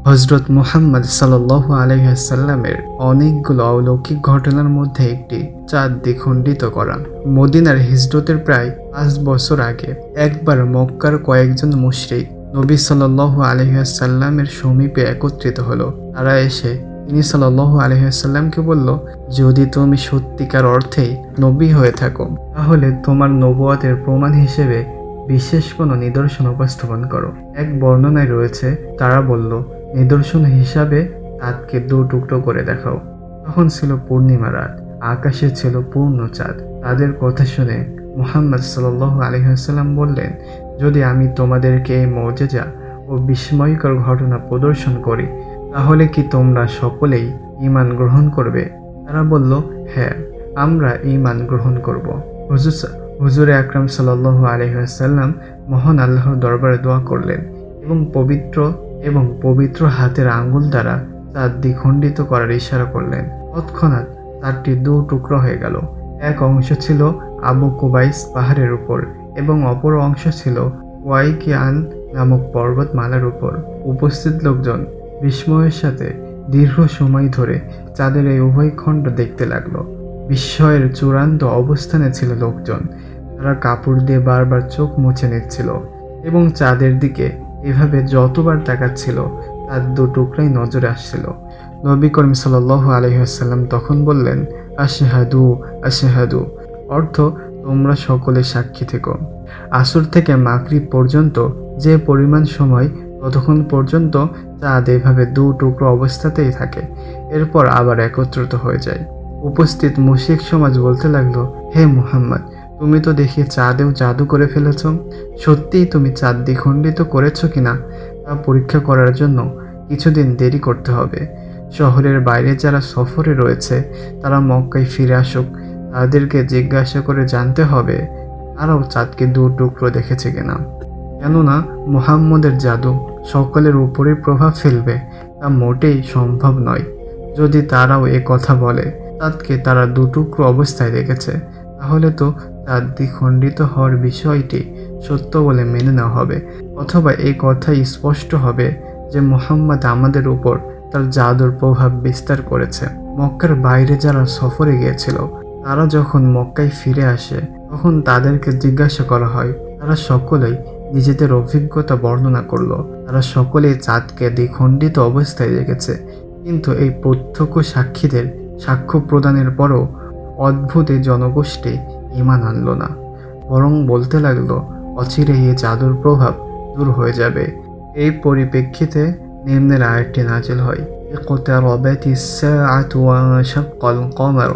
হযরত মুহাম্মদ সাল্লাল্লাহু আলাইহি ওয়াসাল্লামের অনেকগুলো অলৌকিক ঘটনার মধ্যে একটি চাঁদ দ্বিখণ্ডিত করা। মদিনার হিজরতের প্রায় 5 বছর আগে একবার মক্কার কয়েকজন মুশরিক নবী সাল্লাল্লাহু আলাইহি ওয়াসাল্লামের সমীপে একত্রিত হলো। তারা এসে তিনি সাল্লাল্লাহু আলাইহি ওয়াসাল্লামকে বলল, যদি তুমি সত্যিকার অর্থেই নবী হয়ে থাকো তাহলে তোমার নবুয়তের প্রমাণ হিসেবে বিশেষ কোনো নিদর্শন উপস্থাপন করো। এক বর্ণনায় রয়েছে, তারা বলল, নিদর্শন হিসাবে চাঁদকে 2 টুকরো করে দেখাও। তখন ছিল পূর্ণিমা রাত, আকাশে ছিল পূর্ণ চাঁদ। তাদের কথা শুনে মুহাম্মদ সাল্লাল্লাহু আলাইহি ওয়াসাল্লাম বললেন, যদি আমি তোমাদেরকে এই মুজিজা ও বিস্ময়কর ঘটনা প্রদর্শন করি তাহলে কি তোমরা সকলেই ঈমান গ্রহণ করবে? তারা বলল, হ্যাঁ, আমরা ঈমান গ্রহণ করব। হুজুরে আকরাম সাল্লাল্লাহু আলাইহি ওয়াসাল্লাম মহান আল্লাহর দরবারে দোয়া করলেন এবং পবিত্র হাতের আঙ্গুল দ্বারা চাঁদ দ্বিখণ্ডিত করার ইশারা করলেন। তৎক্ষণাৎ চাঁদটি 2 টুকরো হয়ে গেল। এক অংশ ছিল আবু কুবাইস পাহাড়ের উপর এবং অপর অংশ ছিল ওয়াইকিয়ান নামক পর্বতমালার উপর। উপস্থিত লোকজন বিস্ময়ের সাথে দীর্ঘ সময় ধরে চাঁদের এই উভয় খণ্ড দেখতে লাগলো। বিস্ময়ের চূড়ান্ত অবস্থানে ছিল লোকজন। তারা কাপড় দিয়ে বারবার চোখ মুছে নিচ্ছিল এবং চাঁদের দিকে এভাবে যতবার তাকাচ্ছিল তার 2 টুকরাই নজরে আসছিল। নবী করিম সাল্লাল্লাহু আলাইহি ওয়াসাল্লাম তখন বললেন, আশহাদু আশহাদু, অর্থ তোমরা সকলে সাক্ষী থেকো। আসর থেকে মাগরিব পর্যন্ত যে পরিমাণ সময়, ততক্ষণ পর্যন্ত চাঁদ এভাবে 2 টুকরো অবস্থাতেই থাকে, এরপর আবার একত্রিত হয়ে যায়। উপস্থিত মুশরিক সমাজ বলতে লাগলো, হে মুহাম্মদ, তুমি তো দেখি চাঁদেও জাদু করে ফেলেছ। সত্যিই তুমি চাঁদ দ্বিখণ্ডিত করেছো কিনা তা পরীক্ষা করার জন্য কিছুদিন দেরি করতে হবে। শহরের বাইরে যারা সফরে রয়েছে তারা মক্কায় ফিরে আসুক, তাদেরকে জিজ্ঞাসা করে জানতে হবে তারাও চাঁদকে 2 টুকরো দেখেছে কিনা। কেননা মুহাম্মদের জাদু সকলের উপরে প্রভাব ফেলবে তা মোটেই সম্ভব নয়। যদি তারাও এ কথা বলে চাঁদকে তারা 2 টুকরো অবস্থায় দেখেছে, তাহলে তো চাঁদ দ্বিখণ্ডিত হওয়ার বিষয়টি সত্য বলে মেনে নেওয়া হবে, অথবা এই কথাই স্পষ্ট হবে যে মুহাম্মদ আমাদের উপর তার জাদুর প্রভাব বিস্তার করেছে। মক্কার বাইরে যারা সফরে গিয়েছিল তারা যখন মক্কায় ফিরে আসে তখন তাদেরকে জিজ্ঞাসা করা হয়, তারা সকলেই নিজেদের অভিজ্ঞতা বর্ণনা করলো। তারা সকলেই চাঁদকে দ্বিখণ্ডিত অবস্থায় দেখেছে, কিন্তু এই প্রত্যক্ষ সাক্ষীদের সাক্ষ্য প্রদানের পরও অদ্ভুত এই জনগোষ্ঠী ঈমান আনল না, বরং বলতে লাগলো অচিরেই এই জাদুর প্রভাব দূর হয়ে যাবে। এই পরিপ্রেক্ষিতে নিম্নের আয়াতটি নাজিল হয়, ইকতারাবাতিস সাআতু ওয়ানশাক্কাল কমার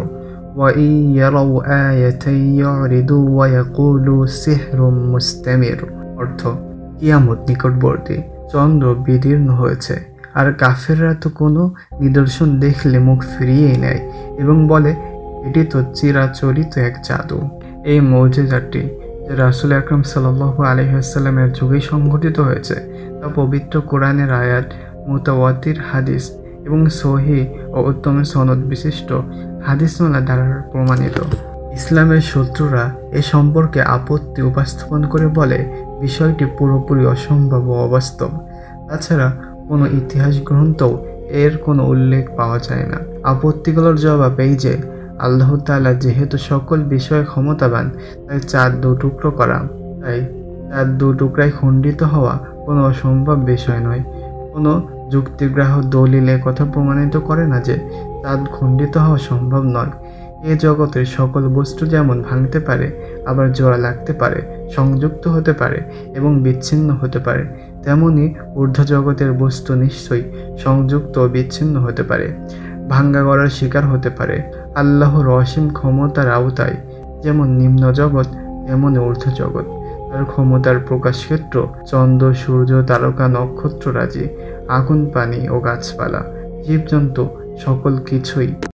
ওয়াইন ইয়ারাউ আয়াতান ইউরিদু ওয়া ইয়াকুলু সিহরুম মুস্তামির, অর্থ কিয়ামত নিকটবর্তী, চন্দ্র বিদীর্ণ হয়েছে, আর কাফেররা তো কোনো নিদর্শন দেখলে মুখ ফিরিয়েই নেয় এবং বলে এটি তো চিরাচরিত এক জাদু। এই মুজিজাটি যে রাসূল আকরাম সাল্লাল্লাহু আলাইহি ওয়াসাল্লামের যুগেই সংঘটিত হয়েছে তা পবিত্র কোরআনের আয়াত, মুতাওয়াতির হাদিস এবং সহিহ ও উত্তম সনদ বিশিষ্ট হাদিসমালা দ্বারা প্রমাণিত। ইসলামের শত্রুরা এ সম্পর্কে আপত্তি উপস্থাপন করে বলে বিষয়টি পুরোপুরি অসম্ভব ও অবাস্তব। তাছাড়া কোনো ইতিহাস গ্রন্থেও এর কোনো উল্লেখ পাওয়া যায় না। আপত্তিগুলোর জবাব এই যে, আল্লাহ তাআলা যেহেতু সকল বিষয়ে ক্ষমতাবান, তাই চাঁদ 2 টুকরো করা, তাই চাঁদ 2 টুকরায় খণ্ডিত হওয়া কোনো অসম্ভব বিষয় নয়। কোনো যুক্তিগ্রাহ্য দলিল কথা প্রমাণিত করে না যে চাঁদ খণ্ডিত হওয়া সম্ভব নয়। এ জগতের সকল বস্তু যেমন ভাঙতে পারে, আবার জোড়া লাগতে পারে, সংযুক্ত হতে পারে এবং বিচ্ছিন্ন হতে পারে, তেমনি ঊর্ধ্ব জগতের বস্তু নিশ্চয়ই সংযুক্ত ও বিচ্ছিন্ন হতে পারে, ভাঙ্গা গড়ার শিকার হতে পারে। আল্লাহর অসীম ক্ষমতার আওতায় যেমন নিম্ন জগৎ তেমনি ঊর্ধ্ব জগৎ। তার ক্ষমতার প্রকাশ ক্ষেত্র চন্দ্র, সূর্য, তারকা, নক্ষত্ররাজি, আগুন, পানি ও গাছপালা, জীবজন্তু সকল কিছুই